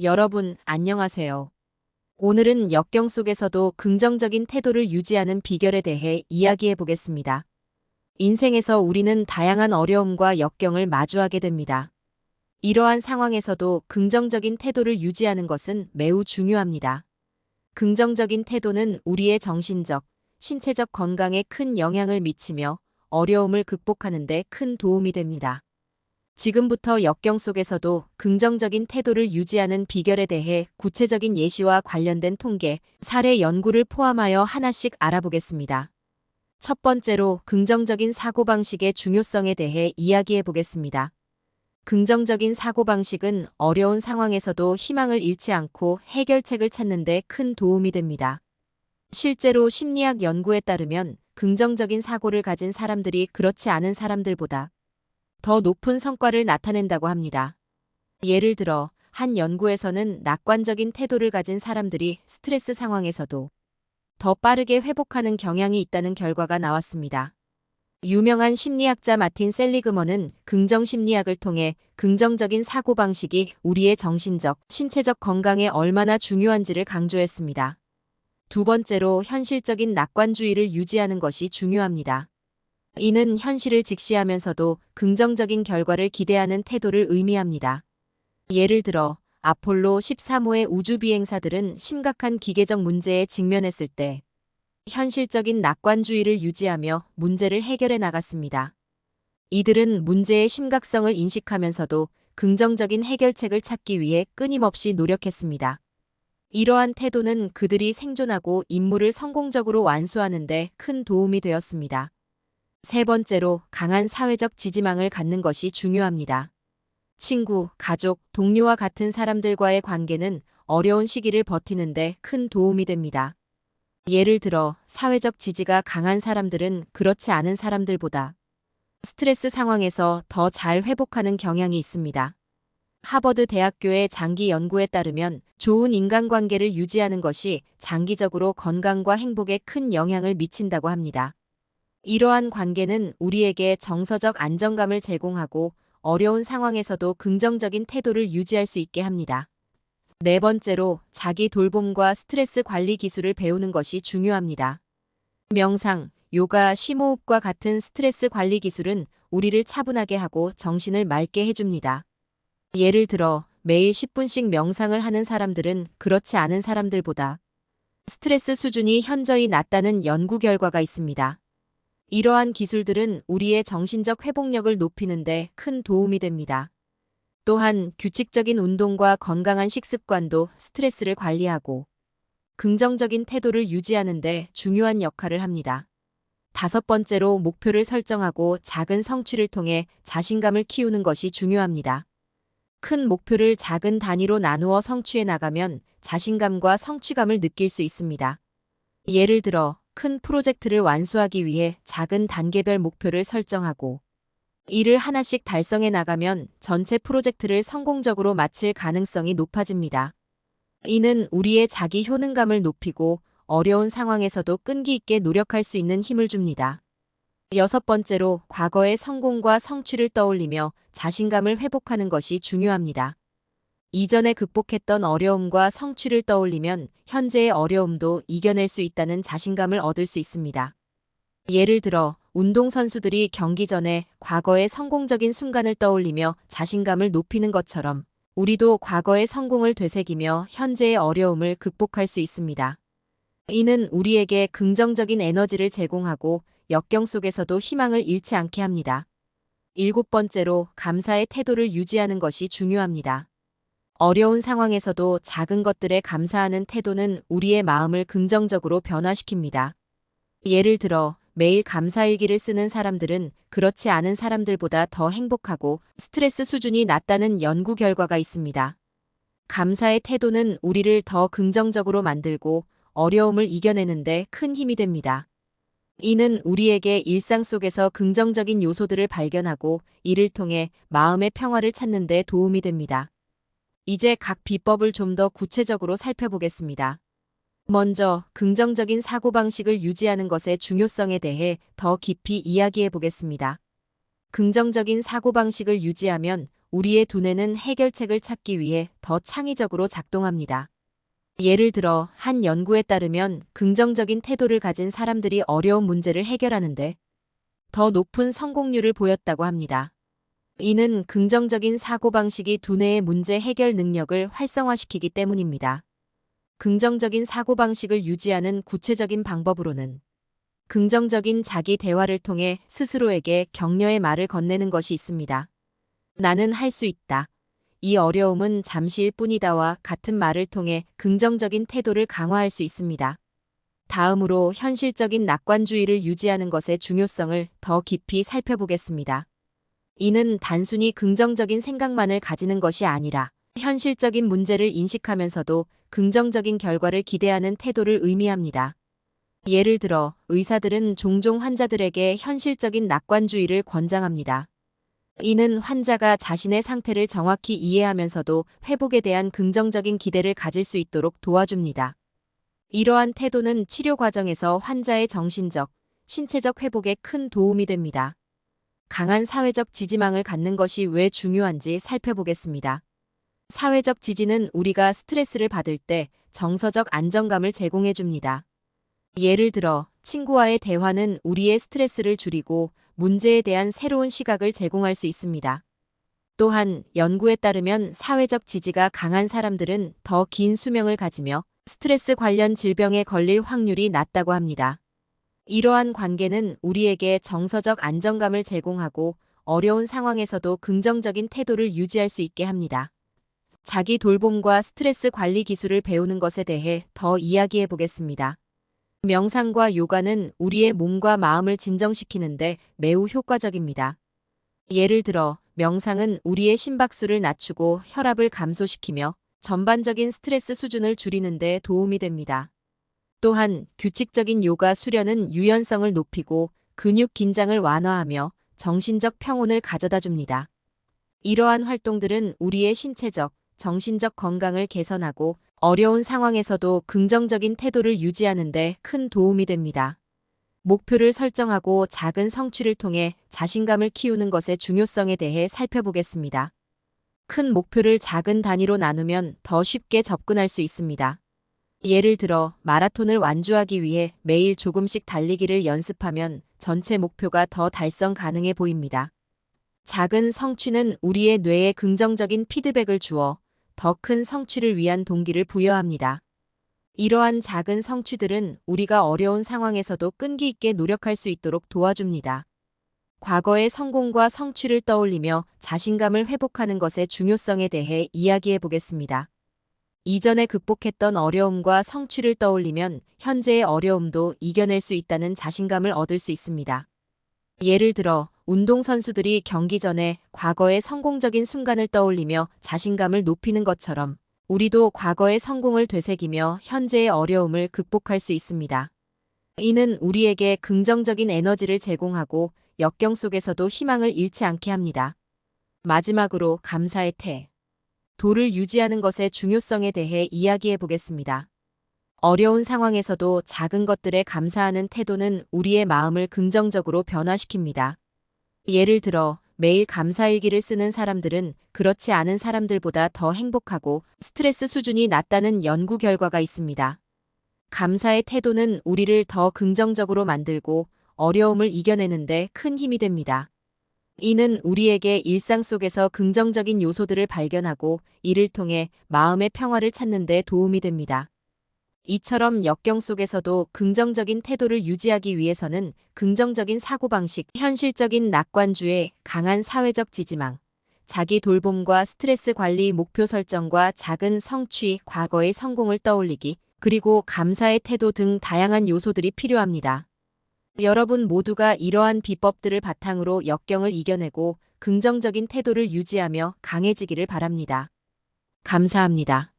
여러분, 안녕하세요. 오늘은 역경 속에서도 긍정적인 태도를 유지하는 비결에 대해 이야기해 보겠습니다. 인생에서 우리는 다양한 어려움과 역경을 마주하게 됩니다. 이러한 상황에서도 긍정적인 태도를 유지하는 것은 매우 중요합니다. 긍정적인 태도는 우리의 정신적, 신체적 건강에 큰 영향을 미치며 어려움을 극복하는 데 큰 도움이 됩니다. 지금부터 역경 속에서도 긍정적인 태도를 유지하는 비결에 대해 구체적인 예시와 관련된 통계, 사례 연구를 포함하여 하나씩 알아보겠습니다. 첫 번째로 긍정적인 사고방식의 중요성에 대해 이야기해 보겠습니다. 긍정적인 사고방식은 어려운 상황에서도 희망을 잃지 않고 해결책을 찾는 데 큰 도움이 됩니다. 실제로 심리학 연구에 따르면 긍정적인 사고를 가진 사람들이 그렇지 않은 사람들보다 더 높은 성과를 나타낸다고 합니다. 예를 들어, 한 연구에서는 낙관적인 태도를 가진 사람들이 스트레스 상황에서도 더 빠르게 회복하는 경향이 있다는 결과가 나왔습니다. 유명한 심리학자 마틴 셀리그먼은 긍정심리학을 통해 긍정적인 사고방식이 우리의 정신적, 신체적 건강에 얼마나 중요한지를 강조했습니다. 두 번째로 현실적인 낙관주의를 유지하는 것이 중요합니다. 이는 현실을 직시하면서도 긍정적인 결과를 기대하는 태도를 의미합니다. 예를 들어 아폴로 13호의 우주비행사들은 심각한 기계적 문제에 직면했을 때 현실적인 낙관주의를 유지하며 문제를 해결해 나갔습니다. 이들은 문제의 심각성을 인식하면서도 긍정적인 해결책을 찾기 위해 끊임없이 노력했습니다. 이러한 태도는 그들이 생존하고 임무를 성공적으로 완수하는 데 큰 도움이 되었습니다. 세 번째로 강한 사회적 지지망을 갖는 것이 중요합니다. 친구, 가족, 동료와 같은 사람들과의 관계는 어려운 시기를 버티는데 큰 도움이 됩니다. 예를 들어 사회적 지지가 강한 사람들은 그렇지 않은 사람들보다 스트레스 상황에서 더 잘 회복하는 경향이 있습니다. 하버드 대학교의 장기 연구에 따르면 좋은 인간관계를 유지하는 것이 장기적으로 건강과 행복에 큰 영향을 미친다고 합니다. 이러한 관계는 우리에게 정서적 안정감을 제공하고 어려운 상황에서도 긍정적인 태도를 유지할 수 있게 합니다. 네 번째로 자기 돌봄과 스트레스 관리 기술을 배우는 것이 중요합니다. 명상, 요가, 심호흡과 같은 스트레스 관리 기술은 우리를 차분하게 하고 정신을 맑게 해줍니다. 예를 들어 매일 10분씩 명상을 하는 사람들은 그렇지 않은 사람들보다 스트레스 수준이 현저히 낮다는 연구 결과가 있습니다. 이러한 기술들은 우리의 정신적 회복력을 높이는 데 큰 도움이 됩니다. 또한 규칙적인 운동과 건강한 식습관도 스트레스를 관리하고 긍정적인 태도를 유지하는 데 중요한 역할을 합니다. 다섯 번째로 목표를 설정하고 작은 성취를 통해 자신감을 키우는 것이 중요합니다. 큰 목표를 작은 단위로 나누어 성취해 나가면 자신감과 성취감을 느낄 수 있습니다. 예를 들어 큰 프로젝트를 완수하기 위해 작은 단계별 목표를 설정하고 이를 하나씩 달성해 나가면 전체 프로젝트를 성공적으로 마칠 가능성이 높아집니다. 이는 우리의 자기 효능감을 높이고 어려운 상황에서도 끈기 있게 노력할 수 있는 힘을 줍니다. 여섯 번째로 과거의 성공과 성취를 떠올리며 자신감을 회복하는 것이 중요합니다. 이전에 극복했던 어려움과 성취를 떠올리면 현재의 어려움도 이겨낼 수 있다는 자신감을 얻을 수 있습니다. 예를 들어 운동선수들이 경기 전에 과거의 성공적인 순간을 떠올리며 자신감을 높이는 것처럼 우리도 과거의 성공을 되새기며 현재의 어려움을 극복할 수 있습니다. 이는 우리에게 긍정적인 에너지를 제공하고 역경 속에서도 희망을 잃지 않게 합니다. 일곱 번째로 감사의 태도를 유지하는 것이 중요합니다. 어려운 상황에서도 작은 것들에 감사하는 태도는 우리의 마음을 긍정적으로 변화시킵니다. 예를 들어 매일 감사일기를 쓰는 사람들은 그렇지 않은 사람들보다 더 행복하고 스트레스 수준이 낮다는 연구 결과가 있습니다. 감사의 태도는 우리를 더 긍정적으로 만들고 어려움을 이겨내는데 큰 힘이 됩니다. 이는 우리에게 일상 속에서 긍정적인 요소들을 발견하고 이를 통해 마음의 평화를 찾는 데 도움이 됩니다. 이제 각 비법을 좀 더 구체적으로 살펴보겠습니다. 먼저 긍정적인 사고방식을 유지하는 것의 중요성에 대해 더 깊이 이야기해 보겠습니다. 긍정적인 사고방식을 유지하면 우리의 두뇌는 해결책을 찾기 위해 더 창의적으로 작동합니다. 예를 들어 한 연구에 따르면 긍정적인 태도를 가진 사람들이 어려운 문제를 해결하는데 더 높은 성공률을 보였다고 합니다. 이는 긍정적인 사고방식이 두뇌의 문제 해결 능력을 활성화시키기 때문입니다. 긍정적인 사고방식을 유지하는 구체적인 방법으로는 긍정적인 자기 대화를 통해 스스로에게 격려의 말을 건네는 것이 있습니다. 나는 할 수 있다. 이 어려움은 잠시일 뿐이다와 같은 말을 통해 긍정적인 태도를 강화할 수 있습니다. 다음으로 현실적인 낙관주의를 유지하는 것의 중요성을 더 깊이 살펴보겠습니다. 이는 단순히 긍정적인 생각만을 가지는 것이 아니라 현실적인 문제를 인식하면서도 긍정적인 결과를 기대하는 태도를 의미합니다. 예를 들어 의사들은 종종 환자들에게 현실적인 낙관주의를 권장합니다. 이는 환자가 자신의 상태를 정확히 이해하면서도 회복에 대한 긍정적인 기대를 가질 수 있도록 도와줍니다. 이러한 태도는 치료 과정에서 환자의 정신적, 신체적 회복에 큰 도움이 됩니다. 강한 사회적 지지망을 갖는 것이 왜 중요한지 살펴보겠습니다. 사회적 지지는 우리가 스트레스를 받을 때 정서적 안정감을 제공해 줍니다. 예를 들어 친구와의 대화는 우리의 스트레스를 줄이고 문제에 대한 새로운 시각을 제공할 수 있습니다. 또한 연구에 따르면 사회적 지지가 강한 사람들은 더 긴 수명을 가지며 스트레스 관련 질병에 걸릴 확률이 낮다고 합니다. 이러한 관계는 우리에게 정서적 안정감을 제공하고 어려운 상황에서도 긍정적인 태도를 유지할 수 있게 합니다. 자기 돌봄과 스트레스 관리 기술을 배우는 것에 대해 더 이야기해 보겠습니다. 명상과 요가는 우리의 몸과 마음을 진정시키는데 매우 효과적입니다. 예를 들어 명상은 우리의 심박수를 낮추고 혈압을 감소시키며 전반적인 스트레스 수준을 줄이는 데 도움이 됩니다. 또한 규칙적인 요가 수련은 유연성을 높이고 근육 긴장을 완화하며 정신적 평온을 가져다 줍니다. 이러한 활동들은 우리의 신체적, 정신적 건강을 개선하고 어려운 상황에서도 긍정적인 태도를 유지하는 데 큰 도움이 됩니다. 목표를 설정하고 작은 성취를 통해 자신감을 키우는 것의 중요성에 대해 살펴보겠습니다. 큰 목표를 작은 단위로 나누면 더 쉽게 접근할 수 있습니다. 예를 들어 마라톤을 완주하기 위해 매일 조금씩 달리기를 연습하면 전체 목표가 더 달성 가능해 보입니다. 작은 성취는 우리의 뇌에 긍정적인 피드백을 주어 더 큰 성취를 위한 동기를 부여합니다. 이러한 작은 성취들은 우리가 어려운 상황에서도 끈기 있게 노력할 수 있도록 도와줍니다. 과거의 성공과 성취를 떠올리며 자신감을 회복하는 것의 중요성에 대해 이야기해 보겠습니다. 이전에 극복했던 어려움과 성취를 떠올리면 현재의 어려움도 이겨낼 수 있다는 자신감을 얻을 수 있습니다. 예를 들어 운동선수들이 경기 전에 과거의 성공적인 순간을 떠올리며 자신감을 높이는 것처럼 우리도 과거의 성공을 되새기며 현재의 어려움을 극복할 수 있습니다. 이는 우리에게 긍정적인 에너지를 제공하고 역경 속에서도 희망을 잃지 않게 합니다. 마지막으로 감사의 태도를 유지하는 것의 중요성에 대해 이야기해 보겠습니다. 어려운 상황에서도 작은 것들에 감사하는 태도는 우리의 마음을 긍정적으로 변화시킵니다. 예를 들어 매일 감사일기를 쓰는 사람들은 그렇지 않은 사람들보다 더 행복하고 스트레스 수준이 낮다는 연구 결과가 있습니다. 감사의 태도는 우리를 더 긍정적으로 만들고 어려움을 이겨내는 데 큰 힘이 됩니다. 이는 우리에게 일상 속에서 긍정적인 요소들을 발견하고 이를 통해 마음의 평화를 찾는 데 도움이 됩니다. 이처럼 역경 속에서도 긍정적인 태도를 유지하기 위해서는 긍정적인 사고방식, 현실적인 낙관주의, 강한 사회적 지지망, 자기 돌봄과 스트레스 관리, 목표 설정과 작은 성취, 과거의 성공을 떠올리기, 그리고 감사의 태도 등 다양한 요소들이 필요합니다. 여러분 모두가 이러한 비법들을 바탕으로 역경을 이겨내고 긍정적인 태도를 유지하며 강해지기를 바랍니다. 감사합니다.